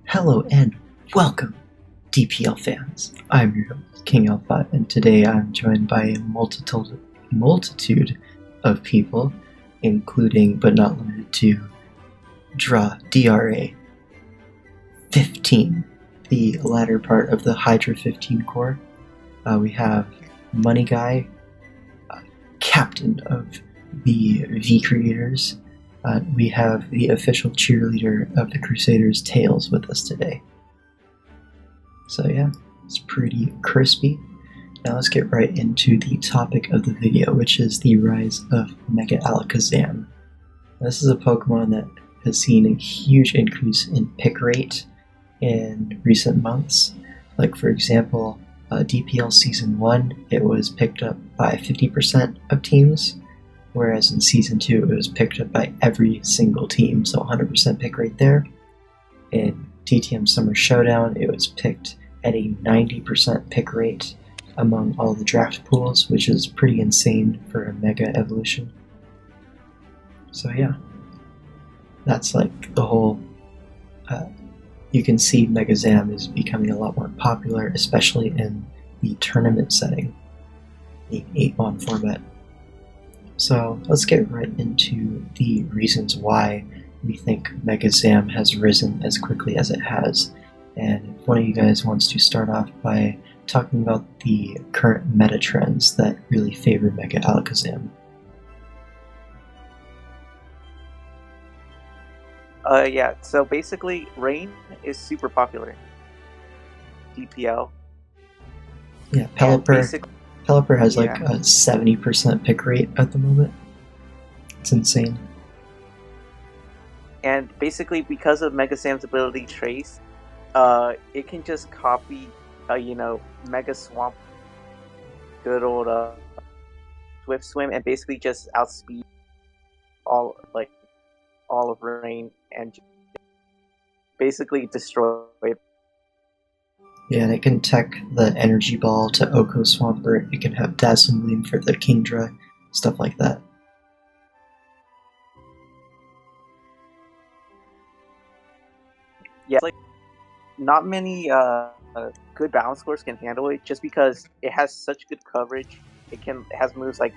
Hello and welcome, DPL fans. I'm your host, King Alpha, and today I'm joined by a multitude of people, including but not limited to DRA 15, the latter part of the Hydra 15 core. We have Money Guy, captain of the V Creators. We have the official cheerleader of the Crusaders, Tails, with us today. So yeah, it's pretty crispy. Now let's get right into the topic of the video, which is the rise of Mega Alakazam. This is a Pokemon that has seen a huge increase in pick rate in recent months. Like for example, DPL Season 1, it was picked up by 50% of teams, whereas in Season 2 it was picked up by every single team, so 100% pick rate there. In TTM Summer Showdown, it was picked at a 90% pick rate among all the draft pools, which is pretty insane for a Mega Evolution. So yeah, that's like the whole... you can see Megazam is becoming a lot more popular, especially in the tournament setting, the 8-mon format. So let's get right into the reasons why we think Megazam has risen as quickly as it has. And if one of you guys wants to start off by talking about the current meta trends that really favor Mega Alakazam. Yeah, so basically Rain is super popular. DPL. Yeah, Pelipper has like a 70% pick rate at the moment. It's insane. And basically because of Megazam's ability Trace, it can just copy, Mega Swamp, good old Swift Swim, and basically just outspeed all of Rain and basically destroy it. Yeah, and it can tech the Energy Ball to Oko Swampert. It can have Dazzling Gleam for the Kingdra, stuff like that. Yeah, like not many good balance scores can handle it, just because it has such good coverage. It has moves like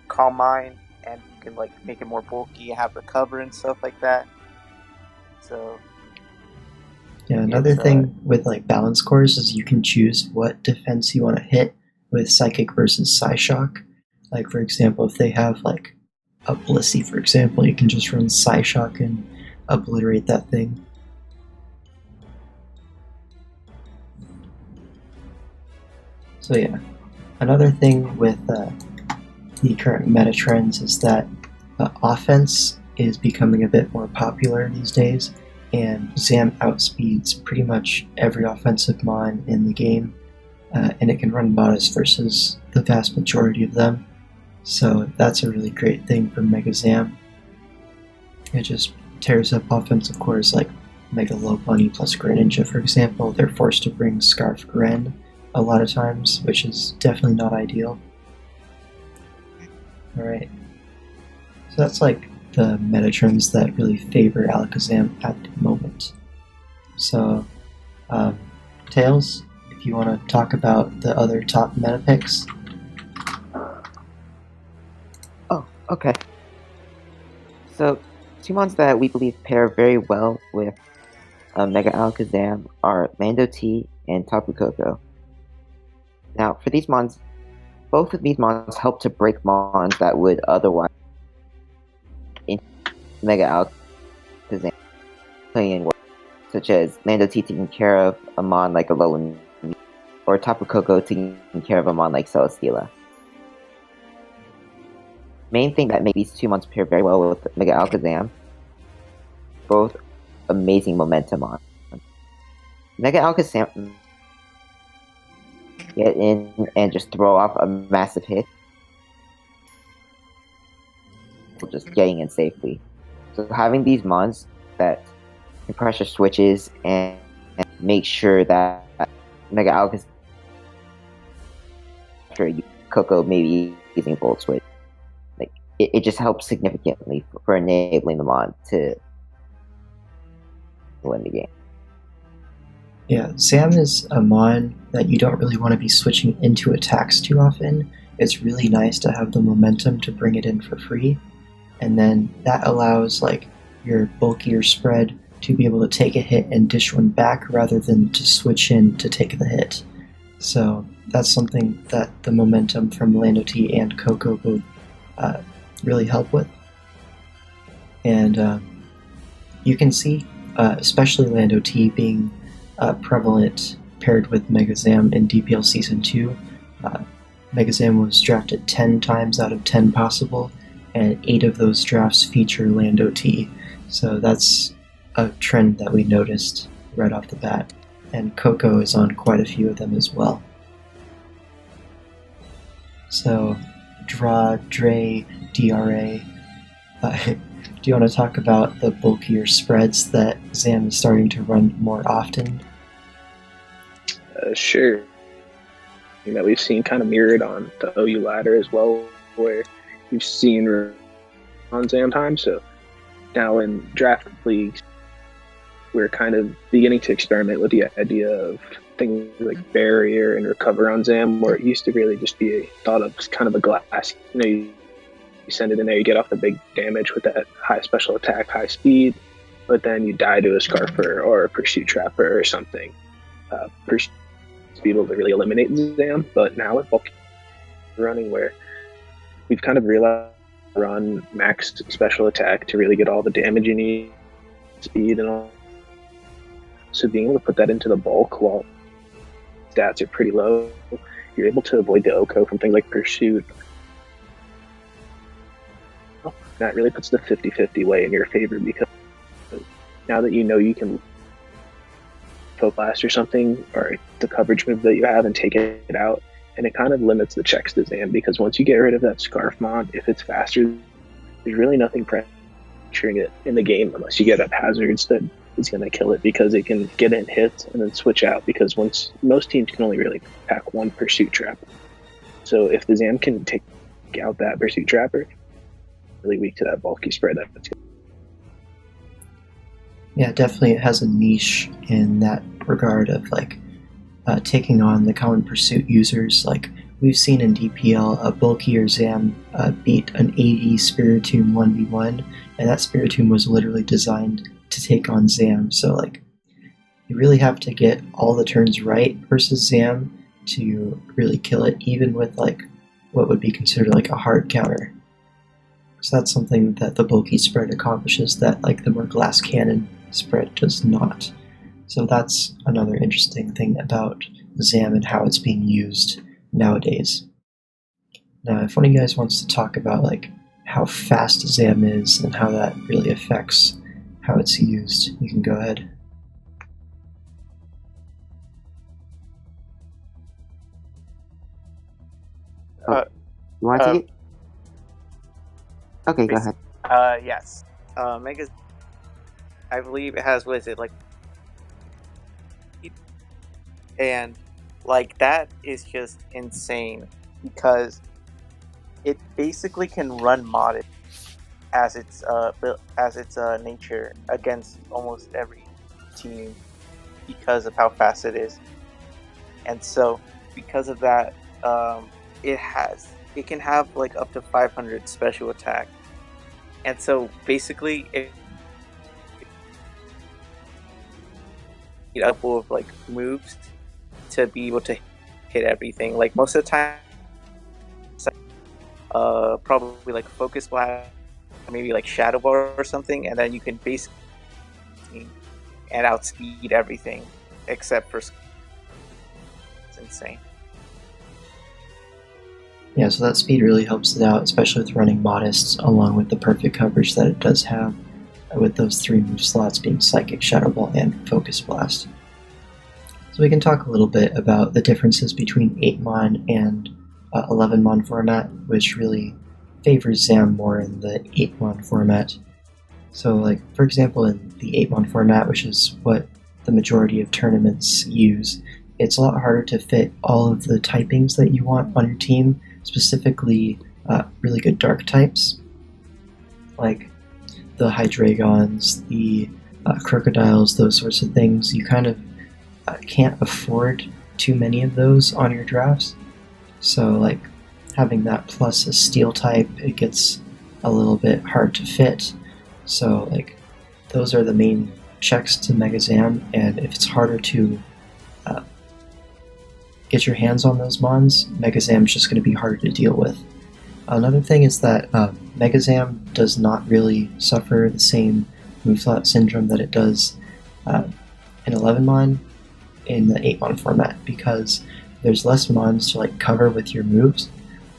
Calm Mind, and you can like make it more bulky, have recover and stuff like that. So yeah, another thing with like balance cores is you can choose what defense you want to hit with Psychic versus Psyshock. Like for example, if they have like a Blissey, for example, you can just run Psyshock and obliterate that thing. So yeah, another thing with the current meta trends is that offense is becoming a bit more popular these days, and Zam outspeeds pretty much every offensive mon in the game, and it can run modest versus the vast majority of them. So that's a really great thing for Mega Zam. It just tears up offensive cores like Mega Low Bunny plus Greninja, for example. They're forced to bring Scarf Gren a lot of times, which is definitely not ideal. Alright, so that's like the meta trends that really favor Alakazam at the moment. So, Tails, if you want to talk about the other top meta picks. Oh, okay. So, two mons that we believe pair very well with Mega Alakazam are Mando T and Tapu Koko. Now, for these mons, both of these mons help to break mons that would otherwise in Mega Alakazam playing in work, such as Mando T taking care of a mon like Alolan, or Tapu Koko taking care of a mon like Celesteela. Main thing that makes these two mons pair very well with Mega Alakazam, both amazing momentum on. Mega Alakazam get in and just throw off a massive hit, just getting in safely. So having these mons that can pressure switches and make sure that Mega Alakazam, after Koko maybe using Volt Switch, like it just helps significantly for enabling the mon to win the game. Yeah, Zam is a mon that you don't really want to be switching into attacks too often. It's really nice to have the momentum to bring it in for free, and then that allows like your bulkier spread to be able to take a hit and dish one back rather than to switch in to take the hit. So that's something that the momentum from Lando T and Coco both really help with. And you can see, especially Lando T being prevalent paired with Mega Zam in DPL Season 2. Mega Zam was drafted 10 times out of 10 possible, and 8 of those drafts feature Lando T. So that's a trend that we noticed right off the bat. And Coco is on quite a few of them as well. So, Draw, Dre, DRA. Do you want to talk about the bulkier spreads that Zam is starting to run more often? Sure. That we've seen kind of mirrored on the OU ladder as well, where you've seen on Zam time. So now in draft leagues, we're kind of beginning to experiment with the idea of things like barrier and recover on Zam, where it used to really just be thought of as kind of a glass. You send it in there, you get off the big damage with that high special attack, high speed, but then you die to a Scarfer or a Pursuit Trapper or something. Pursuit speed will really eliminate Zam, but now with bulk running, where we've kind of realized run max special attack to really get all the damage you need, speed and all. So being able to put that into the bulk while stats are pretty low, you're able to avoid the OCO from things like Pursuit. That really puts the 50-50 way in your favor, because now that you know you can Faux Blast or something, or the coverage move that you have, and take it out, and it kind of limits the checks to Zam, because once you get rid of that Scarf mod, if it's faster, there's really nothing pressuring it in the game unless you get up hazards that is going to kill it, because it can get in hits and then switch out, because most teams can only really pack one Pursuit Trap. So if the Zam can take out that Pursuit Trapper, really weak to that bulky spread. Yeah, definitely it has a niche in that regard of like taking on the common pursuit users. Like we've seen in DPL, a bulkier Zam beat an 80 Spiritomb 1v1, and that Spiritomb was literally designed to take on Zam. So like you really have to get all the turns right versus Zam to really kill it, even with like what would be considered like a hard counter. So that's something that the bulky spread accomplishes that like the more glass cannon spread does not. So that's another interesting thing about Zam and how it's being used nowadays. Now, if one of you guys wants to talk about like how fast Zam is and how that really affects how it's used, you can go ahead. You want to take it? Okay, go ahead. Yes. Mega, I believe it has, what is it, like, and like that is just insane, because it basically can run modded as its nature against almost every team because of how fast it is. And so because of that, it can have like up to 500 special attack. And so basically it a couple of like moves to be able to hit everything. Like most of the time, probably like Focus Blast, maybe like Shadow Ball or something, and then you can basically and outspeed everything except for. It's insane. Yeah, so that speed really helps it out, especially with running Modest, along with the perfect coverage that it does have, with those 3 move slots being Psychic, Shadow Ball, and Focus Blast. So we can talk a little bit about the differences between 8-mon and 11-mon format, which really favors Zam more in the 8-mon format. So like, for example, in the 8-mon format, which is what the majority of tournaments use, it's a lot harder to fit all of the typings that you want on your team, specifically really good dark types, like the Hydreigons, the crocodiles, those sorts of things. You kind of can't afford too many of those on your drafts. So like having that plus a steel type, it gets a little bit hard to fit. So like those are the main checks to Megazam, and if it's harder to get your hands on those mons, Megazam's just going to be harder to deal with. Another thing is that Megazam does not really suffer the same moveslot syndrome that it does in 11 mon in the 8 mon format, because there's less mons to like cover with your moves,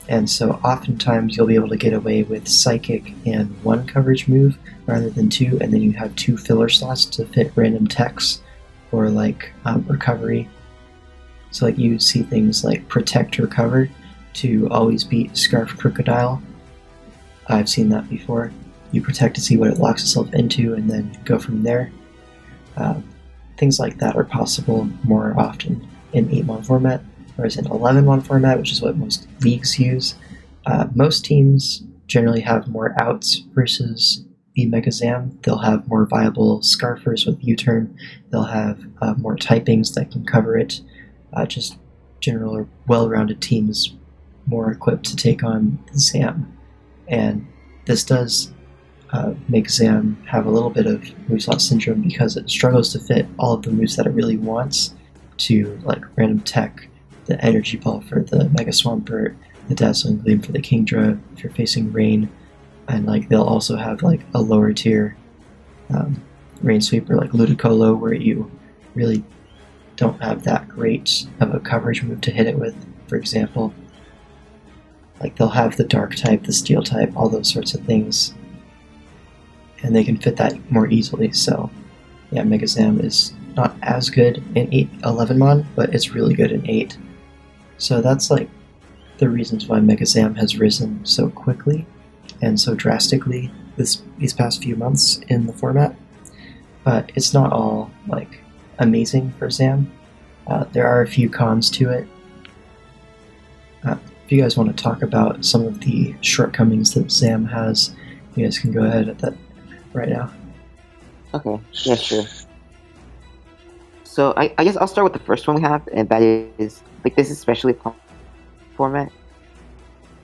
and so oftentimes you'll be able to get away with Psychic and 1 coverage move rather than 2, and then you have 2 filler slots to fit random techs or like recovery. So like you see things like Protect Recover to always beat Scarf Crocodile. I've seen that before. You protect to see what it locks itself into and then go from there. Things like that are possible more often in 8 mon format, whereas in 11 mon format, which is what most leagues use, most teams generally have more outs versus the Megazam. They'll have more viable Scarfers with U-turn. They'll have more typings that can cover it. Just general well-rounded teams more equipped to take on Zam. And this does make Zam have a little bit of moveslot syndrome because it struggles to fit all of the moves that it really wants to, like random tech, the energy ball for the Mega Swampert, the Dazzling Gleam for the Kingdra if you're facing Rain, and like they'll also have like a lower tier Rain Sweeper like Ludicolo where you really don't have that great of a coverage move to hit it with, for example. Like they'll have the Dark type, the Steel type, all those sorts of things, and they can fit that more easily. So yeah, Megazam is not as good in 11 mon, but it's really good in 8. So that's like the reasons why Megazam has risen so quickly and so drastically these past few months in the format. But it's not all like amazing for Zam. There are a few cons to it. If you guys want to talk about some of the shortcomings that Zam has, you guys can go ahead at that right now. Okay, yeah, sure. So I guess I'll start with the first one we have, and that is, like, this is especially format.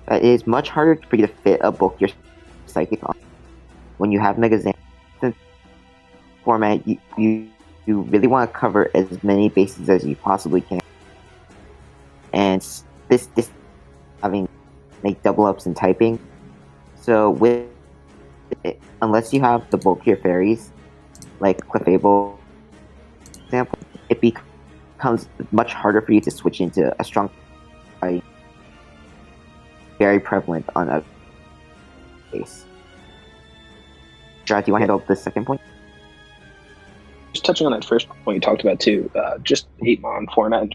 It is much harder for you to fit a bulkier Psychic on. When you have Megazam format, you really want to cover as many bases as you possibly can. And this having like double ups in typing. So with it, unless you have the bulkier fairies, like Clefable, for example, it becomes much harder for you to switch into a strong fight. Very prevalent on a base. Jared, do you want to handle the second point? Just touching on that first point you talked about too, just 8 mon format,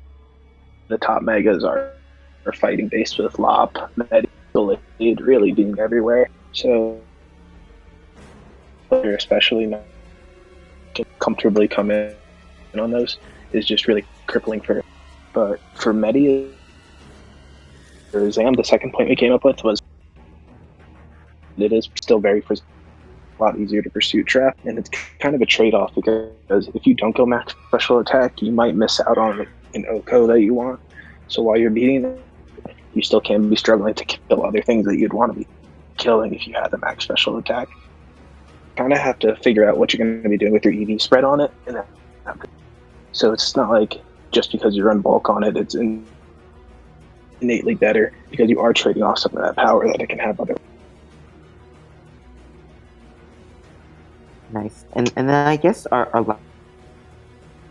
the top megas are fighting based with Lop, Med, really being everywhere. So especially not can comfortably come in on those is just really crippling for. But for Medi or Zam, the second point we came up with was it is still very a lot easier to pursue trap, and it's kind of a trade-off because if you don't go max special attack, you might miss out on an Oko that you want. So while you're beating them, you still can be struggling to kill other things that you'd want to be killing if you had the max special attack. Kind of have to figure out what you're going to be doing with your EV spread on it, and so it's not like just because you run bulk on it, it's innately better, because you are trading off some of that power that it can have other. Nice. And then I guess our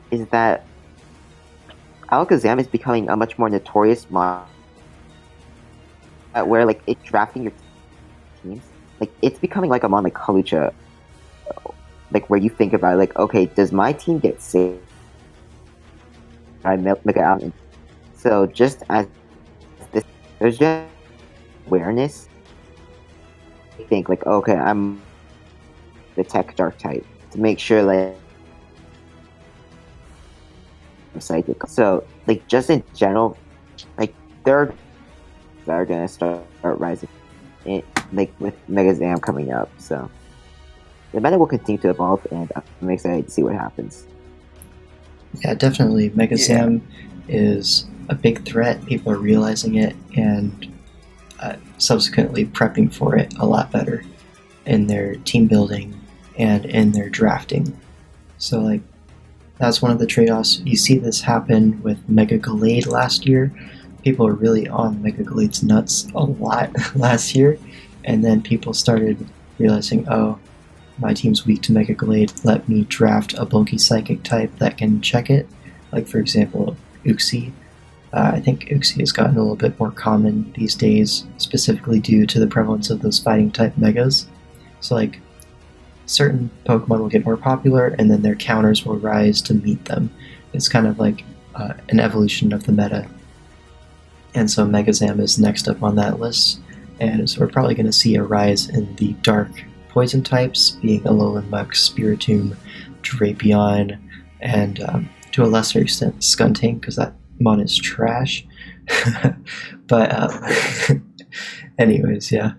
is that Alakazam is becoming a much more notorious mod where like it's drafting your teams. Like it's becoming like a mod like Halucha, like where you think about it, like, okay, does my team get saved by Mega Out? So just as this, there's just awareness. I think like, okay, I'm the tech dark type to make sure like I'm psychic. So like just in general, like there are that are gonna start rising, like with Megazam coming up. So the meta will continue to evolve, and I'm excited to see what happens. Yeah, definitely. Megazam is a big threat. People are realizing it and subsequently prepping for it a lot better in their team building and in their drafting. So, like, that's one of the trade-offs. You see this happen with Mega Gallade last year. People were really on Mega Gallade's nuts a lot last year, and then people started realizing, oh, my team's weak to Mega Gallade, let me draft a bulky Psychic type that can check it. Like, for example, Uxie. I think Uxie has gotten a little bit more common these days, specifically due to the prevalence of those fighting type megas. So, like, certain Pokemon will get more popular, and then their counters will rise to meet them. It's kind of like an evolution of the meta. And so Megazam is next up on that list, and so we're probably going to see a rise in the dark poison types, being Alolan Muk, Spiritomb, Drapion, and to a lesser extent Skuntank, because that mon is trash. But anyways, yeah.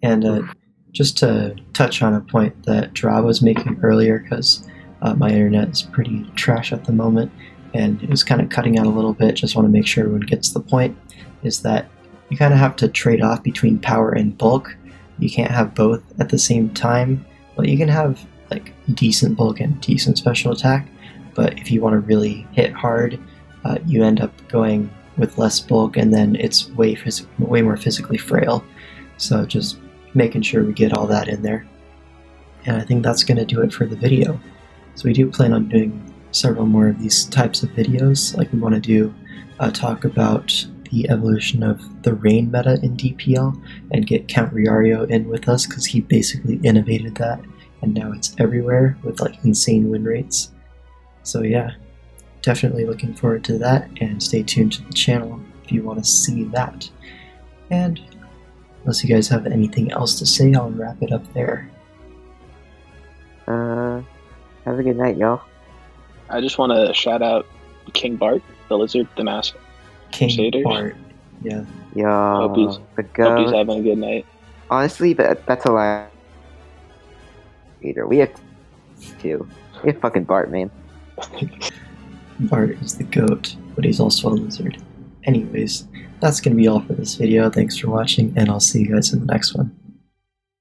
And just to touch on a point that Dra was making earlier, because my internet is pretty trash at the moment, and it was kind of cutting out a little bit, just want to make sure everyone gets the point, is that you kind of have to trade off between power and bulk. You can't have both at the same time. Well, you can have like decent bulk and decent special attack, but if you want to really hit hard, you end up going with less bulk, and then it's way more physically frail. So just making sure we get all that in there. And I think that's going to do it for the video. So we do plan on doing several more of these types of videos. Like, we want to do a talk about the evolution of the rain meta in DPL and get Count Riario in with us, because he basically innovated that, and now it's everywhere with like insane win rates. So yeah, definitely looking forward to that, and stay tuned to the channel if you want to see that. And unless you guys have anything else to say, I'll wrap it up there. Have a good night, y'all. I just want to shout out King Bart, the lizard, the master. King Crusaders. Bart, yeah. Yo, Hope he's having a good night. Honestly, that's a lie. Either we have two. We have fucking Bart, man. Bart is the goat, but he's also a lizard. Anyways, that's going to be all for this video. Thanks for watching, and I'll see you guys in the next one.